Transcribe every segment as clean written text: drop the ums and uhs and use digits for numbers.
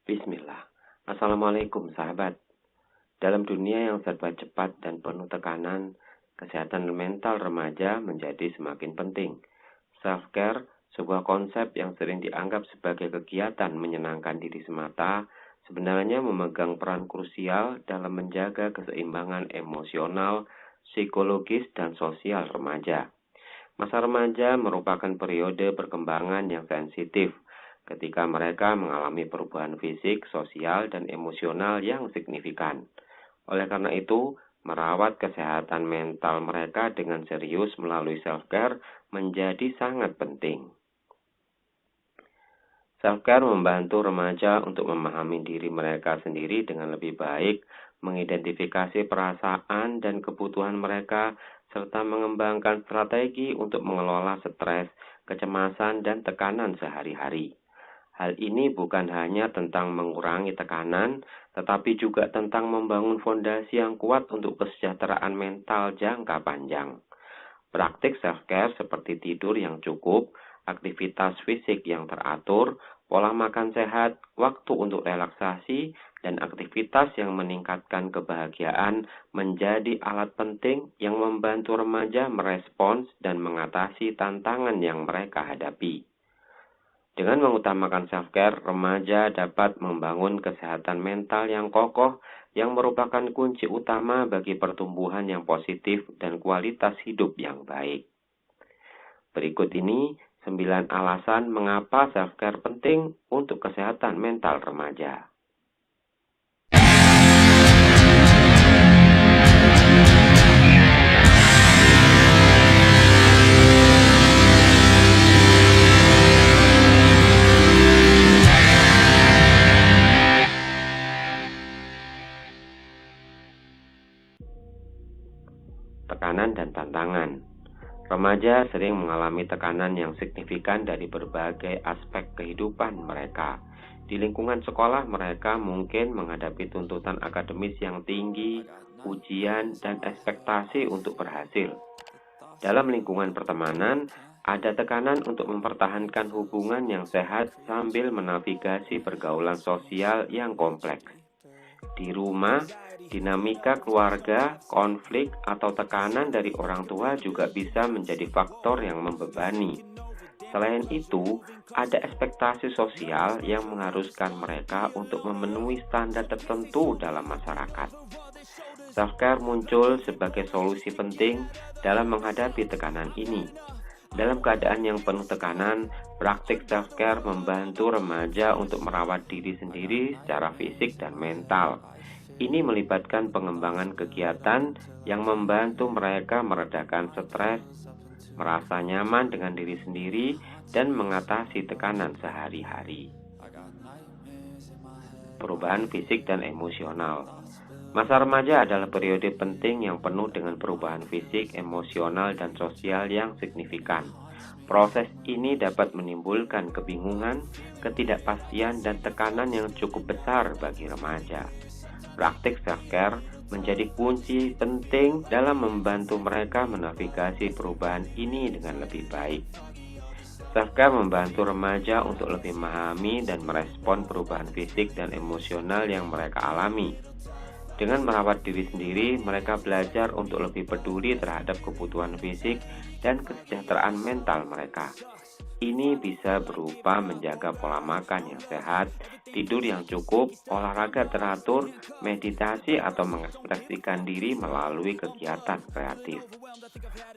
Bismillah. Assalamualaikum sahabat. Dalam dunia yang serba cepat dan penuh tekanan, kesehatan mental remaja menjadi semakin penting. Self-care, sebuah konsep yang sering dianggap sebagai kegiatan menyenangkan diri semata, sebenarnya memegang peran krusial dalam menjaga keseimbangan emosional, psikologis, dan sosial remaja. Masa remaja merupakan periode perkembangan yang sensitif, ketika mereka mengalami perubahan fisik, sosial, dan emosional yang signifikan. Oleh karena itu, merawat kesehatan mental mereka dengan serius melalui self-care menjadi sangat penting. Self-care membantu remaja untuk memahami diri mereka sendiri dengan lebih baik, mengidentifikasi perasaan dan kebutuhan mereka, serta mengembangkan strategi untuk mengelola stres, kecemasan, dan tekanan sehari-hari. Hal ini bukan hanya tentang mengurangi tekanan, tetapi juga tentang membangun fondasi yang kuat untuk kesejahteraan mental jangka panjang. Praktik self-care seperti tidur yang cukup, aktivitas fisik yang teratur, pola makan sehat, waktu untuk relaksasi, dan aktivitas yang meningkatkan kebahagiaan menjadi alat penting yang membantu remaja merespons dan mengatasi tantangan yang mereka hadapi. Dengan mengutamakan self-care, remaja dapat membangun kesehatan mental yang kokoh yang merupakan kunci utama bagi pertumbuhan yang positif dan kualitas hidup yang baik. Berikut ini 9 alasan mengapa self-care penting untuk kesehatan mental remaja. Tekanan dan tantangan. Remaja sering mengalami tekanan yang signifikan dari berbagai aspek kehidupan mereka. Di lingkungan sekolah, mereka mungkin menghadapi tuntutan akademis yang tinggi, ujian, dan ekspektasi untuk berhasil. Dalam lingkungan pertemanan, ada tekanan untuk mempertahankan hubungan yang sehat sambil menavigasi pergaulan sosial yang kompleks. Di rumah, dinamika keluarga, konflik, atau tekanan dari orang tua juga bisa menjadi faktor yang membebani. Selain itu, ada ekspektasi sosial yang mengharuskan mereka untuk memenuhi standar tertentu dalam masyarakat. Self-care muncul sebagai solusi penting dalam menghadapi tekanan ini. Dalam keadaan yang penuh tekanan, praktik self-care membantu remaja untuk merawat diri sendiri secara fisik dan mental. Ini melibatkan pengembangan kegiatan yang membantu mereka meredakan stres, merasa nyaman dengan diri sendiri, dan mengatasi tekanan sehari-hari. Perubahan fisik dan emosional. Masa remaja adalah periode penting yang penuh dengan perubahan fisik, emosional, dan sosial yang signifikan. Proses ini dapat menimbulkan kebingungan, ketidakpastian, dan tekanan yang cukup besar bagi remaja. Praktik self-care menjadi kunci penting dalam membantu mereka menavigasi perubahan ini dengan lebih baik. Self-care membantu remaja untuk lebih memahami dan merespon perubahan fisik dan emosional yang mereka alami. Dengan merawat diri sendiri, mereka belajar untuk lebih peduli terhadap kebutuhan fisik dan kesejahteraan mental mereka. Ini bisa berupa menjaga pola makan yang sehat, tidur yang cukup, olahraga teratur, meditasi, atau mengekspresikan diri melalui kegiatan kreatif.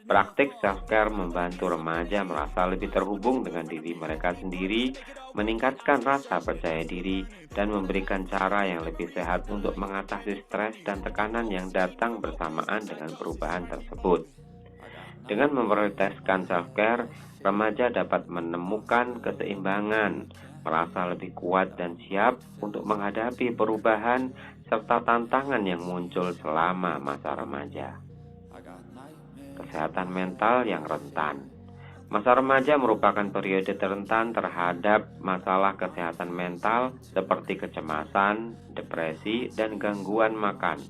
Praktik self-care membantu remaja merasa lebih terhubung dengan diri mereka sendiri, meningkatkan rasa percaya diri, dan memberikan cara yang lebih sehat untuk mengatasi stres dan tekanan yang datang bersamaan dengan perubahan tersebut. Dengan memprioritaskan self-care, remaja dapat menemukan keseimbangan, merasa lebih kuat dan siap untuk menghadapi perubahan serta tantangan yang muncul selama masa remaja. Kesehatan mental yang rentan. Masa remaja merupakan periode rentan terhadap masalah kesehatan mental seperti kecemasan, depresi, dan gangguan makan.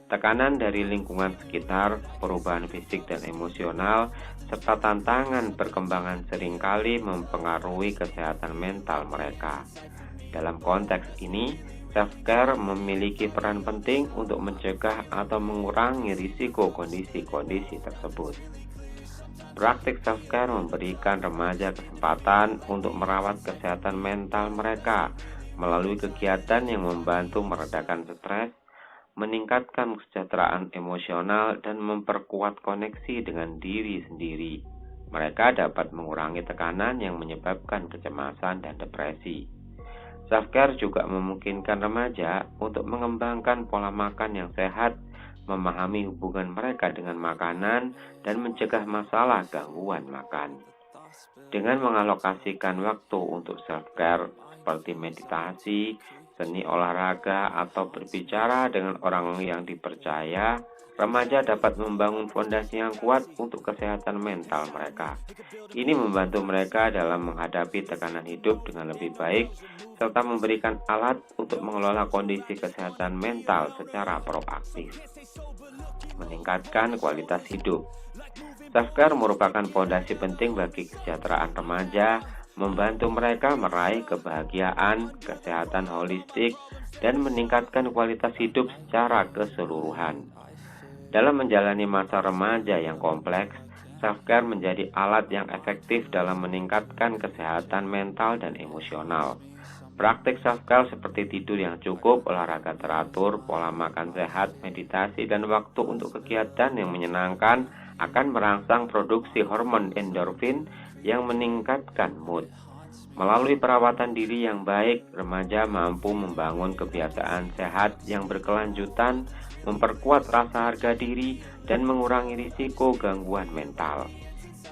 Tekanan dari lingkungan sekitar, perubahan fisik dan emosional, serta tantangan perkembangan seringkali mempengaruhi kesehatan mental mereka. Dalam konteks ini, self-care memiliki peran penting untuk mencegah atau mengurangi risiko kondisi-kondisi tersebut. Praktik self-care memberikan remaja kesempatan untuk merawat kesehatan mental mereka melalui kegiatan yang membantu meredakan stres, meningkatkan kesejahteraan emosional, dan memperkuat koneksi dengan diri sendiri. Mereka dapat mengurangi tekanan yang menyebabkan kecemasan dan depresi. Self-care juga memungkinkan remaja untuk mengembangkan pola makan yang sehat, memahami hubungan mereka dengan makanan, dan mencegah masalah gangguan makan. Dengan mengalokasikan waktu untuk self-care seperti meditasi, seni olahraga, atau berbicara dengan orang yang dipercaya, remaja dapat membangun fondasi yang kuat untuk kesehatan mental mereka. Ini membantu mereka dalam menghadapi tekanan hidup dengan lebih baik, serta memberikan alat untuk mengelola kondisi kesehatan mental secara proaktif. Meningkatkan kualitas hidup. Self-care merupakan fondasi penting bagi kesejahteraan remaja, membantu mereka meraih kebahagiaan, kesehatan holistik, dan meningkatkan kualitas hidup secara keseluruhan. Dalam menjalani masa remaja yang kompleks, self-care menjadi alat yang efektif dalam meningkatkan kesehatan mental dan emosional. Praktik self-care seperti tidur yang cukup, olahraga teratur, pola makan sehat, meditasi, dan waktu untuk kegiatan yang menyenangkan akan merangsang produksi hormon endorfin yang meningkatkan mood. Melalui perawatan diri yang baik, remaja mampu membangun kebiasaan sehat yang berkelanjutan, memperkuat rasa harga diri, dan mengurangi risiko gangguan mental.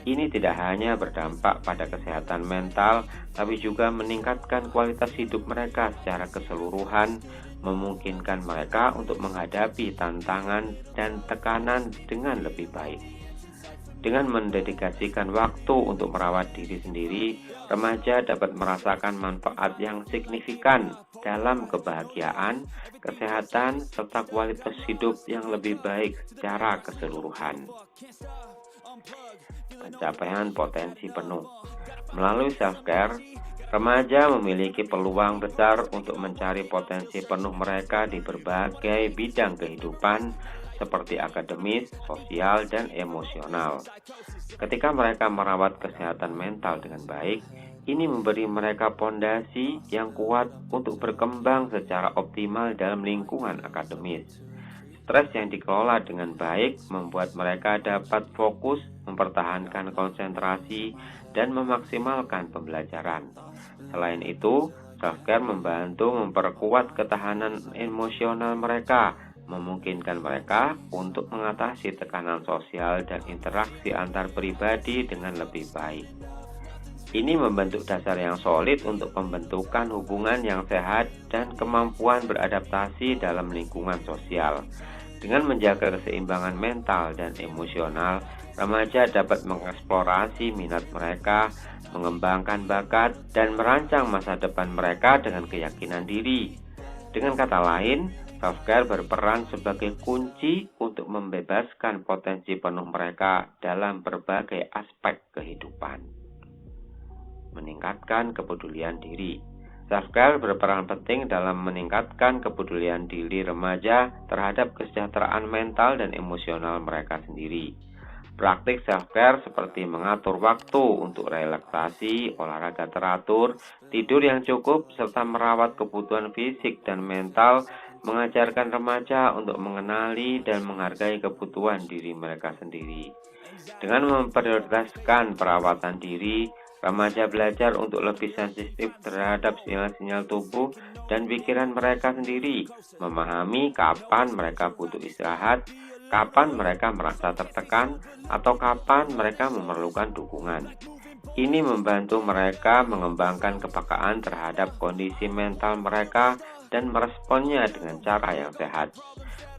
Ini tidak hanya berdampak pada kesehatan mental, tapi juga meningkatkan kualitas hidup mereka secara keseluruhan, memungkinkan mereka untuk menghadapi tantangan dan tekanan dengan lebih baik. Dengan mendedikasikan waktu untuk merawat diri sendiri, remaja dapat merasakan manfaat yang signifikan dalam kebahagiaan, kesehatan, serta kualitas hidup yang lebih baik secara keseluruhan. Pencapaian potensi penuh. Melalui self-care, remaja memiliki peluang besar untuk mencari potensi penuh mereka di berbagai bidang kehidupan seperti akademis, sosial, dan emosional. Ketika mereka merawat kesehatan mental dengan baik, ini memberi mereka fondasi yang kuat untuk berkembang secara optimal dalam lingkungan akademis. Stres yang dikelola dengan baik membuat mereka dapat fokus, mempertahankan konsentrasi, dan memaksimalkan pembelajaran. Selain itu, self-care membantu memperkuat ketahanan emosional mereka, memungkinkan mereka untuk mengatasi tekanan sosial dan interaksi antar pribadi dengan lebih baik. Ini membentuk dasar yang solid untuk pembentukan hubungan yang sehat dan kemampuan beradaptasi dalam lingkungan sosial. Dengan menjaga keseimbangan mental dan emosional, remaja dapat mengeksplorasi minat mereka, mengembangkan bakat, dan merancang masa depan mereka dengan keyakinan diri. Dengan kata lain, self-care berperan sebagai kunci untuk membebaskan potensi penuh mereka dalam berbagai aspek kehidupan. Meningkatkan kepedulian diri. Self-care berperan penting dalam meningkatkan kepedulian diri remaja terhadap kesejahteraan mental dan emosional mereka sendiri. Praktik self-care seperti mengatur waktu untuk relaksasi, olahraga teratur, tidur yang cukup, serta merawat kebutuhan fisik dan mental mengajarkan remaja untuk mengenali dan menghargai kebutuhan diri mereka sendiri. Dengan memprioritaskan perawatan diri, remaja belajar untuk lebih sensitif terhadap sinyal-sinyal tubuh dan pikiran mereka sendiri, memahami kapan mereka butuh istirahat, kapan mereka merasa tertekan, atau kapan mereka memerlukan dukungan. Ini membantu mereka mengembangkan kepekaan terhadap kondisi mental mereka dan meresponnya dengan cara yang sehat.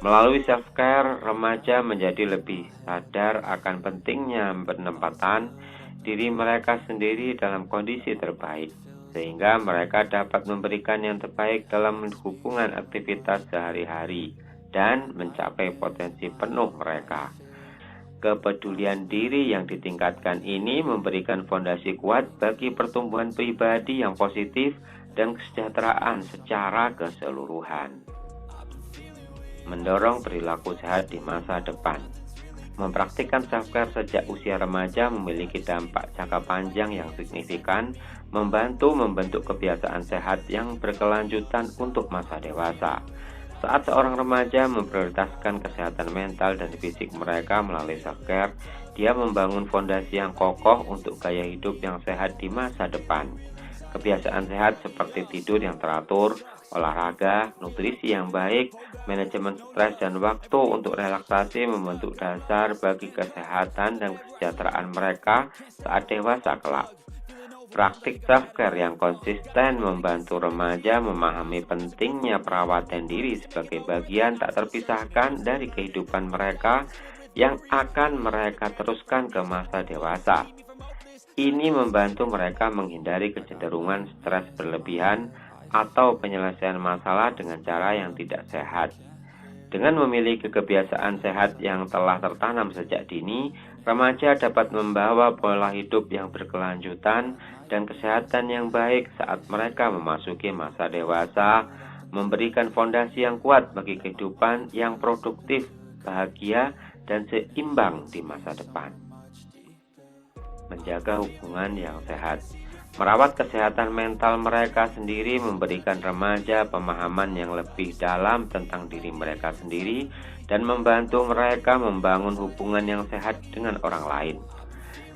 Melalui self-care, remaja menjadi lebih sadar akan pentingnya penempatan diri mereka sendiri dalam kondisi terbaik, sehingga mereka dapat memberikan yang terbaik dalam hubungan aktivitas sehari-hari dan mencapai potensi penuh mereka. Kepedulian diri yang ditingkatkan ini memberikan fondasi kuat bagi pertumbuhan pribadi yang positif dan kesejahteraan secara keseluruhan. Mendorong perilaku sehat di masa depan. Mempraktikkan self-care sejak usia remaja memiliki dampak jangka panjang yang signifikan, membantu membentuk kebiasaan sehat yang berkelanjutan untuk masa dewasa. Saat seorang remaja memprioritaskan kesehatan mental dan fisik mereka melalui self-care, dia membangun fondasi yang kokoh untuk gaya hidup yang sehat di masa depan. Kebiasaan sehat seperti tidur yang teratur, olahraga, nutrisi yang baik, manajemen stres, dan waktu untuk relaksasi membentuk dasar bagi kesehatan dan kesejahteraan mereka saat dewasa kelak. Praktik self-care yang konsisten membantu remaja memahami pentingnya perawatan diri sebagai bagian tak terpisahkan dari kehidupan mereka yang akan mereka teruskan ke masa dewasa. Ini membantu mereka menghindari kecenderungan stres berlebihan atau penyelesaian masalah dengan cara yang tidak sehat. Dengan memiliki kebiasaan sehat yang telah tertanam sejak dini, remaja dapat membawa pola hidup yang berkelanjutan dan kesehatan yang baik saat mereka memasuki masa dewasa, memberikan fondasi yang kuat bagi kehidupan yang produktif, bahagia, dan seimbang di masa depan. Menjaga hubungan yang sehat. Merawat kesehatan mental mereka sendiri memberikan remaja pemahaman yang lebih dalam tentang diri mereka sendiri dan membantu mereka membangun hubungan yang sehat dengan orang lain.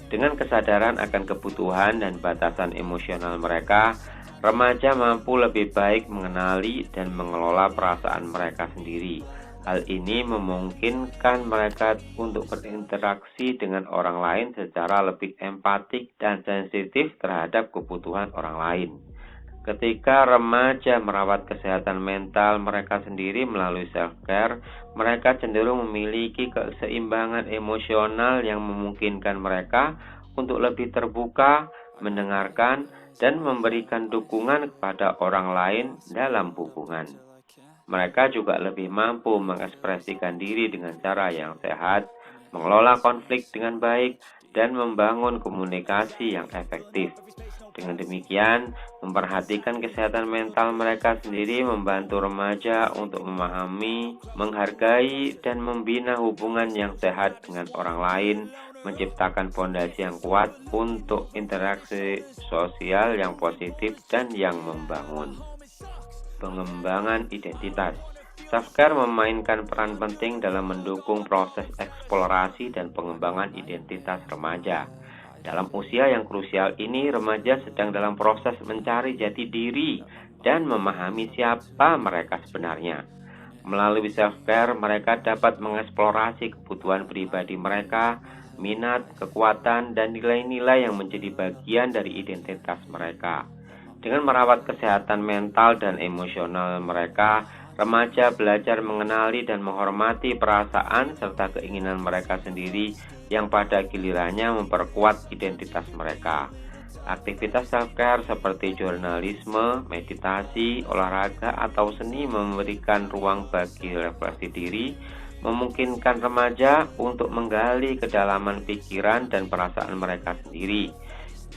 Dengan kesadaran akan kebutuhan dan batasan emosional mereka, remaja mampu lebih baik mengenali dan mengelola perasaan mereka sendiri. Hal ini memungkinkan mereka untuk berinteraksi dengan orang lain secara lebih empatik dan sensitif terhadap kebutuhan orang lain. Ketika remaja merawat kesehatan mental mereka sendiri melalui self-care, mereka cenderung memiliki keseimbangan emosional yang memungkinkan mereka untuk lebih terbuka, mendengarkan, dan memberikan dukungan kepada orang lain dalam hubungan. Mereka juga lebih mampu mengekspresikan diri dengan cara yang sehat, mengelola konflik dengan baik, dan membangun komunikasi yang efektif. Dengan demikian, memperhatikan kesehatan mental mereka sendiri membantu remaja untuk memahami, menghargai, dan membina hubungan yang sehat dengan orang lain, menciptakan fondasi yang kuat untuk interaksi sosial yang positif dan yang membangun. Pengembangan identitas. Self-care memainkan peran penting dalam mendukung proses eksplorasi dan pengembangan identitas remaja. Dalam usia yang krusial ini, remaja sedang dalam proses mencari jati diri dan memahami siapa mereka sebenarnya. Melalui self-care, mereka dapat mengeksplorasi kebutuhan pribadi mereka, minat, kekuatan, dan nilai-nilai yang menjadi bagian dari identitas mereka. Dengan merawat kesehatan mental dan emosional mereka, remaja belajar mengenali dan menghormati perasaan serta keinginan mereka sendiri yang pada gilirannya memperkuat identitas mereka. Aktivitas self-care seperti jurnalisme, meditasi, olahraga, atau seni memberikan ruang bagi refleksi diri, memungkinkan remaja untuk menggali kedalaman pikiran dan perasaan mereka sendiri.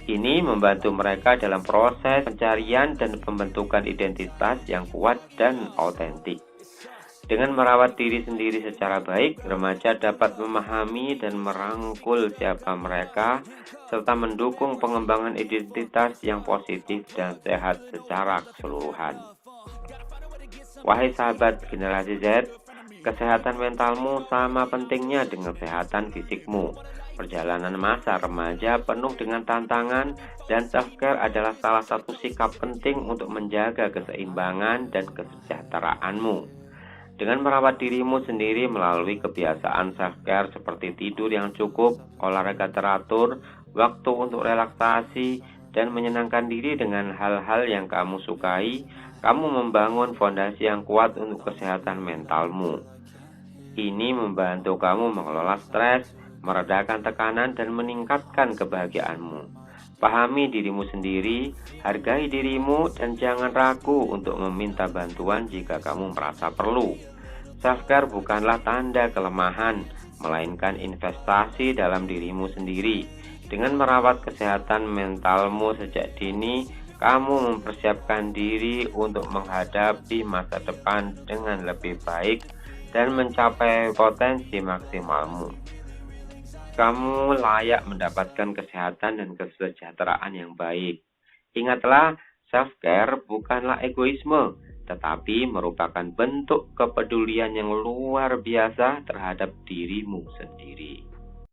Ini membantu mereka dalam proses pencarian dan pembentukan identitas yang kuat dan otentik. Dengan merawat diri sendiri secara baik, remaja dapat memahami dan merangkul siapa mereka, serta mendukung pengembangan identitas yang positif dan sehat secara keseluruhan. Wahai sahabat generasi Z, kesehatan mentalmu sama pentingnya dengan kesehatan fisikmu. Perjalanan masa remaja penuh dengan tantangan dan self-care adalah salah satu sikap penting untuk menjaga keseimbangan dan kesejahteraanmu. Dengan merawat dirimu sendiri melalui kebiasaan self-care seperti tidur yang cukup, olahraga teratur, waktu untuk relaksasi, dan menyenangkan diri dengan hal-hal yang kamu sukai, kamu membangun fondasi yang kuat untuk kesehatan mentalmu. Ini membantu kamu mengelola stres, meredakan tekanan, dan meningkatkan kebahagiaanmu. Pahami dirimu sendiri, hargai dirimu, dan jangan ragu untuk meminta bantuan jika kamu merasa perlu. Self-care bukanlah tanda kelemahan, melainkan investasi dalam dirimu sendiri. Dengan merawat kesehatan mentalmu sejak dini, kamu mempersiapkan diri untuk menghadapi masa depan dengan lebih baik dan mencapai potensi maksimalmu. Kamu layak mendapatkan kesehatan dan kesejahteraan yang baik. Ingatlah, self-care bukanlah egoisme, tetapi merupakan bentuk kepedulian yang luar biasa terhadap dirimu sendiri.